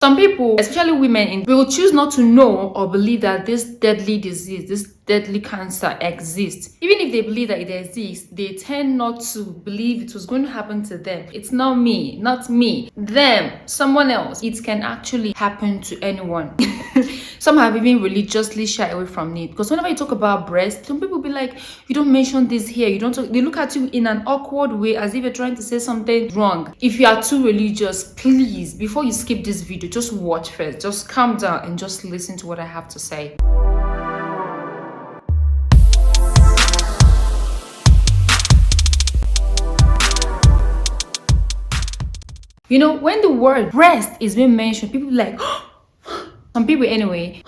Some people, especially women, will choose not to know or believe that this deadly disease, this deadly cancer exists. Even if they believe that it exists, they tend not to believe it was going to happen to them. It's not me, them, someone else. It can actually happen to anyone. Some have even religiously shy away from it, because whenever you talk about breast, some people be like, you don't mention this here, you don't talk. They look at you in an awkward way as if you're trying to say something wrong. If you are too religious, please, before you skip this video, just watch first, just calm down and just listen to what I have to say. You know, when the word breast is being mentioned, people be like, some people anyway,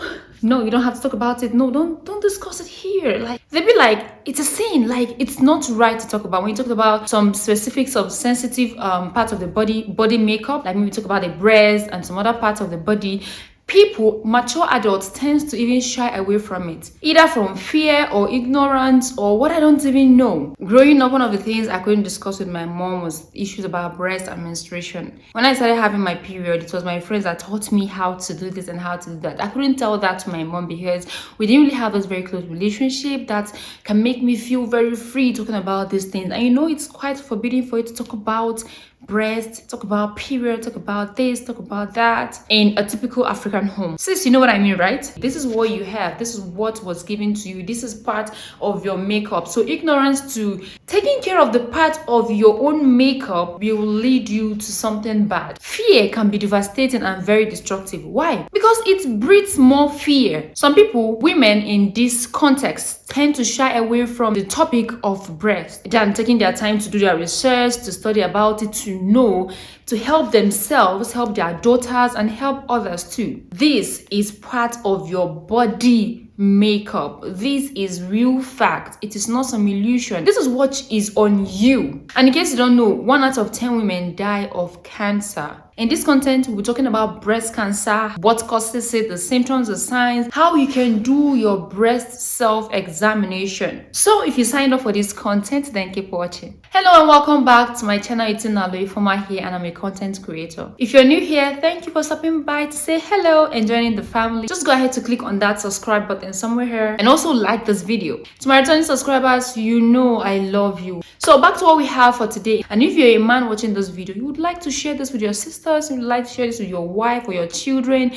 no, you don't have to talk about it. No, don't discuss it here. Like, they be like, it's a sin. Like, it's not right to talk about. When you talk about some specifics of sensitive parts of the body makeup, like maybe talk about the breast and some other parts of the body, people, mature adults, tends to even shy away from it, either from fear or ignorance or what I don't even know. Growing up, one of the things I couldn't discuss with my mom was issues about breast and menstruation. When I started having my period, it was my friends that taught me how to do this and how to do that. I couldn't tell that to my mom because we didn't really have this very close relationship that can make me feel very free talking about these things. And you know, it's quite forbidding for you to talk about breast, talk about period, talk about this, talk about that in a typical African home. Sis, you know what I mean, right? This is what you have. This is what was given to you. This is part of your makeup. So ignorance to taking care of the part of your own makeup will lead you to something bad. Fear can be devastating and very destructive. Why? Because it breeds more fear. Some people, women in this context, tend to shy away from the topic of breast than taking their time to do their research, to study about it, to know, to help themselves, help their daughters, and help others too. This is part of your body makeup. This is real fact. It is not some illusion. This is what is on you. And in case you don't know, 1 out of 10 women die of cancer. In this content, we're talking about breast cancer, what causes it, the symptoms, the signs, how you can do your breast self-examination. So if you signed up for this content, then keep watching. Hello and welcome back to my channel. It's Nnalue Ifeoma here and I'm a content creator. If you're new here, thank you for stopping by to say hello and joining the family. Just go ahead to click on that subscribe button somewhere here and also like this video. To my returning subscribers, you know I love you. So back to what we have for today. And if you're a man watching this video, you would like to share this with your sister, you would like to share this with your wife or your children.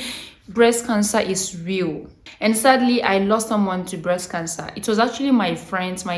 Breast cancer is real. And sadly, I lost someone to breast cancer. It was actually my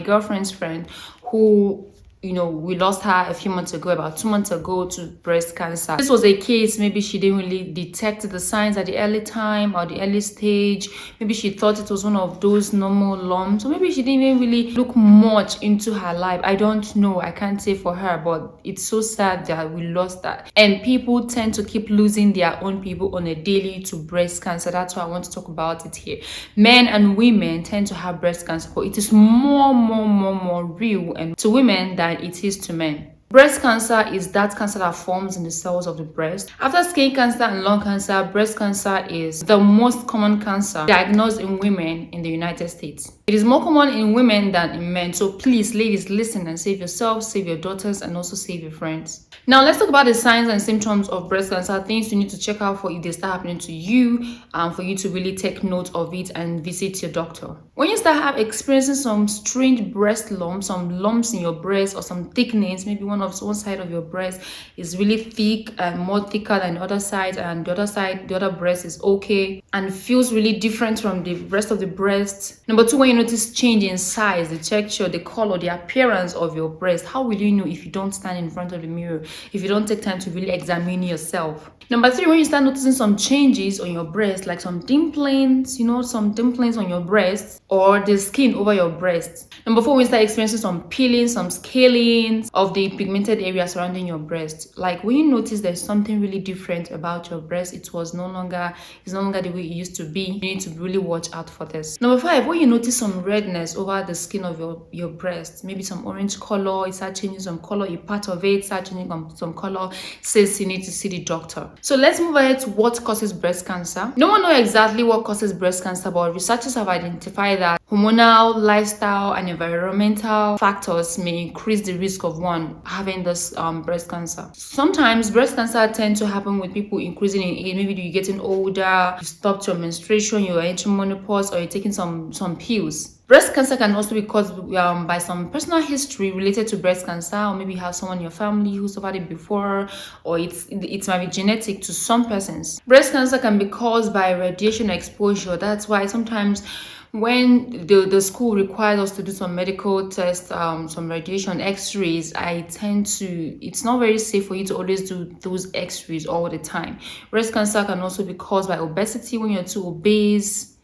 girlfriend's friend who, you know, we lost her a few months ago, about 2 months ago, to breast cancer. This was a case, maybe she didn't really detect the signs at the early time or the early stage. Maybe she thought it was one of those normal lumps, or maybe she didn't even really look much into her life. I don't know. I can't say for her, but it's so sad that we lost that. And people tend to keep losing their own people on a daily to breast cancer. That's why I want to talk about it here. Men and women tend to have breast cancer, but it is more real and to women than it is to men. Breast cancer is that cancer that forms in the cells of the breast. After skin cancer and lung cancer, breast cancer is the most common cancer diagnosed in women in the United States. It is more common in women than in men. So please, ladies, listen and save yourself, save your daughters, and also save your friends. Now, let's talk about the signs and symptoms of breast cancer, things you need to check out for if they start happening to you, for you to really take note of it and visit your doctor. When you start experiencing some strange breast lumps, some lumps in your breast or some thickness, maybe one side of your breast is really thick and more thicker than the other side, and the other breast is okay and feels really different from the rest of the breast. Number 2, when you notice change in size, the texture, the color, the appearance of your breast, how will you know if you don't stand in front of the mirror, if you don't take time to really examine yourself? Number 3, when you start noticing some changes on your breast, like some dimplings, some dimplings on your breast or the skin over your breast. Number 4, when you start experiencing some peeling, some scaling of the pigmented area surrounding your breast. Like when you notice there's something really different about your breast, it's no longer the way it used to be. You need to really watch out for this. Number 5, when you notice some redness over the skin of your breast, maybe some orange color, it starts changing some color, a part of it starts changing some color, says you need to see the doctor. So let's move ahead to what causes breast cancer. No one knows exactly what causes breast cancer, but researchers have identified that Hormonal, lifestyle, and environmental factors may increase the risk of one having this breast cancer. Sometimes breast cancer tends to happen with people increasing in age. Maybe you're getting older, you stopped your menstruation, you're entering menopause, or you're taking some pills. Breast cancer can also be caused by some personal history related to breast cancer, or maybe you have someone in your family who suffered it before, or it might be genetic to some persons. Breast cancer can be caused by radiation exposure. That's why sometimes when the school requires us to do some medical tests, some radiation x-rays, it's not very safe for you to always do those x-rays all the time. Breast cancer can also be caused by obesity. When you're too obese,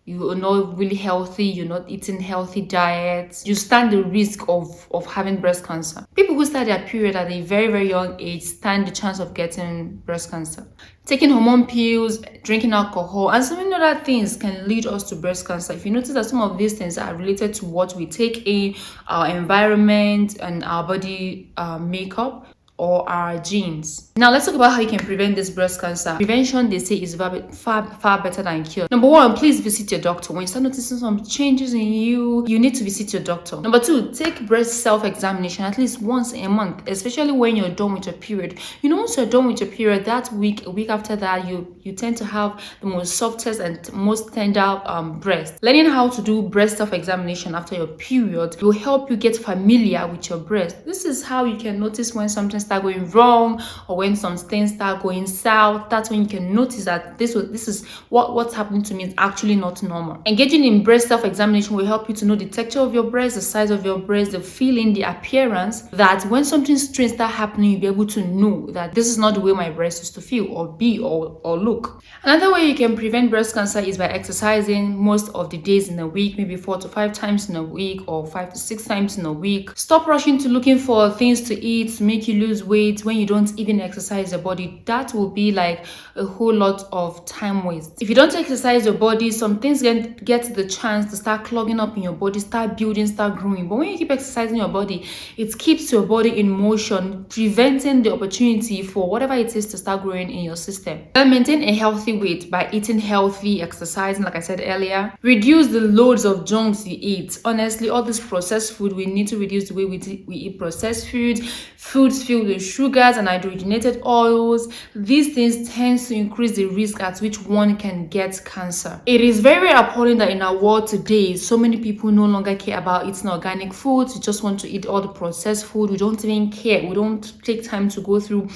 you're not really healthy, you're not eating healthy diets, you stand the risk of having breast cancer. People who start their period at a very, very young age stand the chance of getting breast cancer. Taking hormone pills, drinking alcohol, and so many other things can lead us to breast cancer. If you notice that some of these things are related to what we take in, our environment, and our body makeup, or our genes. Now let's talk about how you can prevent this breast cancer. Prevention, they say, is far better than cure. Number one, please visit your doctor. When you start noticing some changes in you need to visit your doctor. Number two, take breast self-examination at least once a month, especially when you're done with your period. Once you're done with your period, that week, a week after that, you tend to have the most softest and most tender breast. Learning how to do breast self-examination after your period will help you get familiar with your breast. This is how you can notice when something start going wrong, or when some things start going south. That's when you can notice that this is what's happening to me is actually not normal. Engaging in breast self-examination will help you to know the texture of your breast, the size of your breast, the feeling, the appearance, that when something strange start happening, you'll be able to know that this is not the way my breast used to feel or be or look. Another way you can prevent breast cancer is by exercising most of the days in a week, maybe 4 to 5 times in a week, or 5 to 6 times in a week. Stop rushing to looking for things to eat to make you lose weight when you don't even exercise your body. That will be like a whole lot of time waste. If you don't exercise your body, some things get the chance to start clogging up in your body, start building, start growing. But when you keep exercising your body, it keeps your body in motion, preventing the opportunity for whatever it is to start growing in your system. Then maintain a healthy weight by eating healthy, exercising, like I said earlier. Reduce the loads of junks you eat. Honestly, all this processed food, we need to reduce the way we eat processed foods filled with sugars and hydrogenated oils. These things tend to increase the risk at which one can get cancer. It is very appalling that in our world today, so many people no longer care about eating organic foods. We just want to eat all the processed food. We don't even care. We don't take time to go through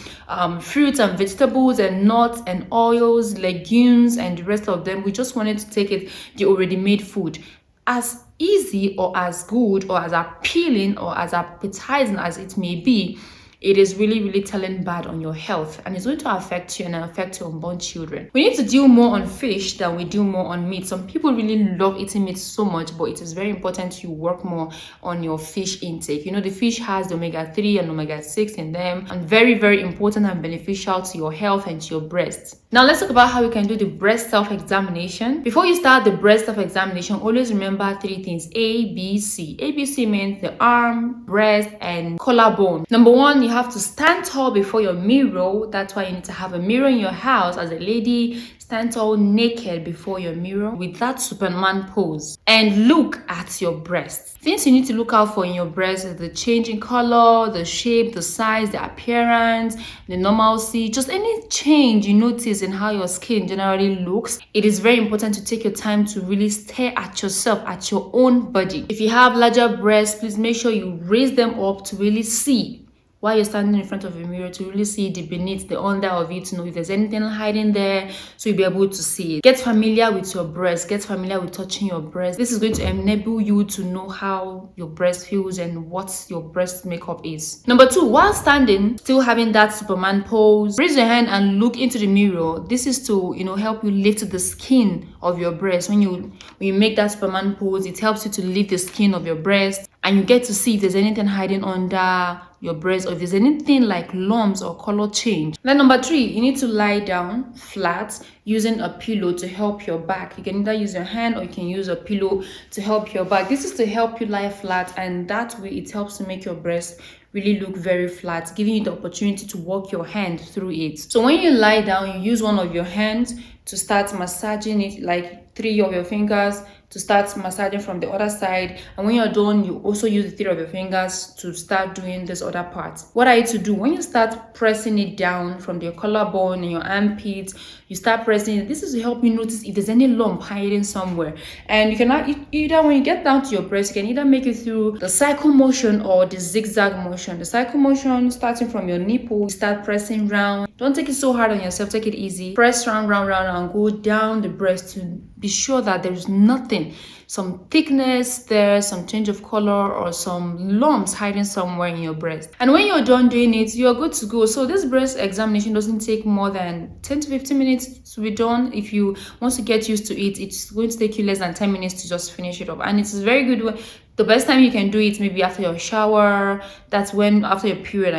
fruits and vegetables and nuts and oils, legumes, and the rest of them. We just wanted to take the already made food. As easy or as good or as appealing or as appetizing as it may be, it is really, really telling bad on your health, and it's going to affect you and affect your unborn children. We need to deal more on fish than we do more on meat. Some people really love eating meat so much, but it is very important you work more on your fish intake. The fish has the omega-3 and omega-6 in them, and very, very important and beneficial to your health and to your breasts. Now let's talk about how you can do the breast self-examination. Before you start the breast self-examination, always remember 3 things: A, B, C. A, B, C means the arm, breast, and collarbone. Number one, you have to stand tall before your mirror. That's why you need to have a mirror in your house. As a lady, stand tall naked before your mirror with that Superman pose and look at your breasts. Things you need to look out for in your breast is the change in color, the shape, the size, the appearance, the normalcy, just any change you notice in how your skin generally looks. It is very important to take your time to really stare at yourself, at your own body. If you have larger breasts, please make sure you raise them up to really see while you're standing in front of a mirror, to really see the beneath, the under of it, to know if there's anything hiding there, so you'll be able to see it. Get familiar with your breast. Get familiar with touching your breast. This is going to enable you to know how your breast feels and what your breast makeup is. Number 2, while standing, still having that Superman pose, raise your hand and look into the mirror. This is to, help you lift the skin of your breast. When you make that Superman pose, it helps you to lift the skin of your breast, and you get to see if there's anything hiding under your breast, or if there's anything like lumps or color change. Then number 3, you need to lie down flat using a pillow to help your back. You can either use your hand or you can use a pillow to help your back. This is to help you lie flat, and that way it helps to make your breast really look very flat, giving you the opportunity to walk your hand through it. So when you lie down, you use one of your hands to start massaging it, like 3 of your fingers to start massaging from the other side. And when you're done, you also use the 3 of your fingers to start doing this other part. What are you to do? When you start pressing it down from your collarbone and your armpits, you start pressing it. This is to help you notice if there's any lump hiding somewhere. And you can either, when you get down to your breast, you can either make it through the cycle motion or the zigzag motion. The cycle motion, starting from your nipple, you start pressing round. Don't take it so hard on yourself, take it easy. Press round, and go down the breast to be sure that there's nothing, some thickness there, some change of color, or some lumps hiding somewhere in your breast. And when you're done doing it, you're good to go. So this breast examination doesn't take more than 10 to 15 minutes to be done. If you want to get used to it, it's going to take you less than 10 minutes to just finish it up. And it's a very good way. The best time you can do it maybe after your shower. That's when, after your period,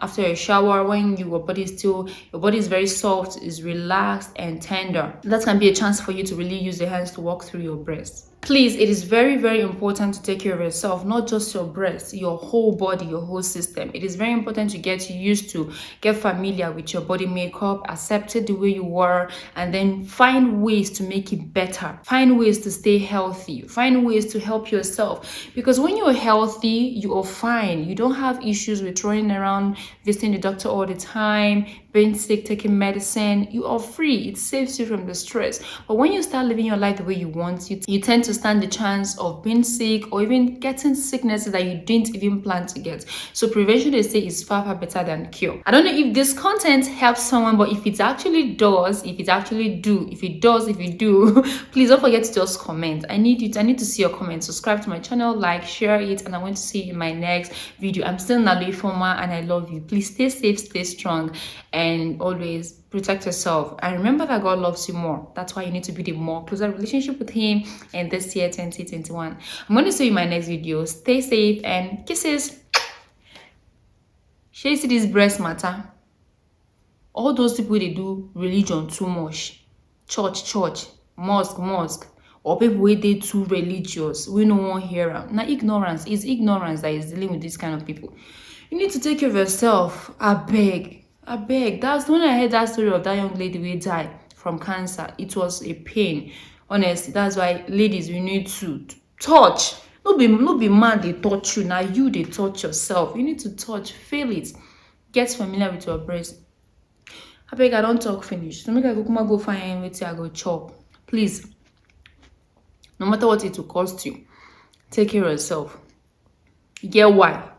after your shower, when your body is very soft, is relaxed and tender. That can be a chance for you to really use your hands to walk through your breast. Please, it is very, very important to take care of yourself, not just your breast, your whole body, your whole system. It is very important to get used to, get familiar with your body makeup, accept it the way you were, and then find ways to make it better. Find ways to stay healthy. Find ways to help yourself. Because when you're healthy, you are fine. You don't have issues with running around, visiting the doctor all the time, being sick, taking medicine. You are free. It saves you from the stress. But when you start living your life the way you want, you tend to stand the chance of being sick or even getting sicknesses that you didn't even plan to get. So prevention, they say, is far, far better than cure. I don't know if this content helps someone, but if it actually does, if you do, please don't forget to just comment. I need to see your comments. Subscribe to my channel, like, share it, and I want to see you in my next video. I'm still Nnalue Ifeoma, and I love you. Please stay safe, stay strong, and always protect yourself. And remember that God loves you more. That's why you need to build a more closer relationship with Him in this year 2021. I'm going to see you in my next video. Stay safe and kisses. Share see this breast matter. All those people, they do religion too much. Church, mosque, or people where they too religious. We no one hear them. Now ignorance that is dealing with this kind of people. You need to take care of yourself. I beg. That's when I heard that story of that young lady who died from cancer. It was a pain. Honestly, that's why, ladies, we need to touch. No be man they touch you. Now you they touch yourself. You need to touch, feel it. Get familiar with your breast. I beg, I don't talk finish. So make I go find wait till I go chop. Please, no matter what it will cost you, take care of yourself. You get why?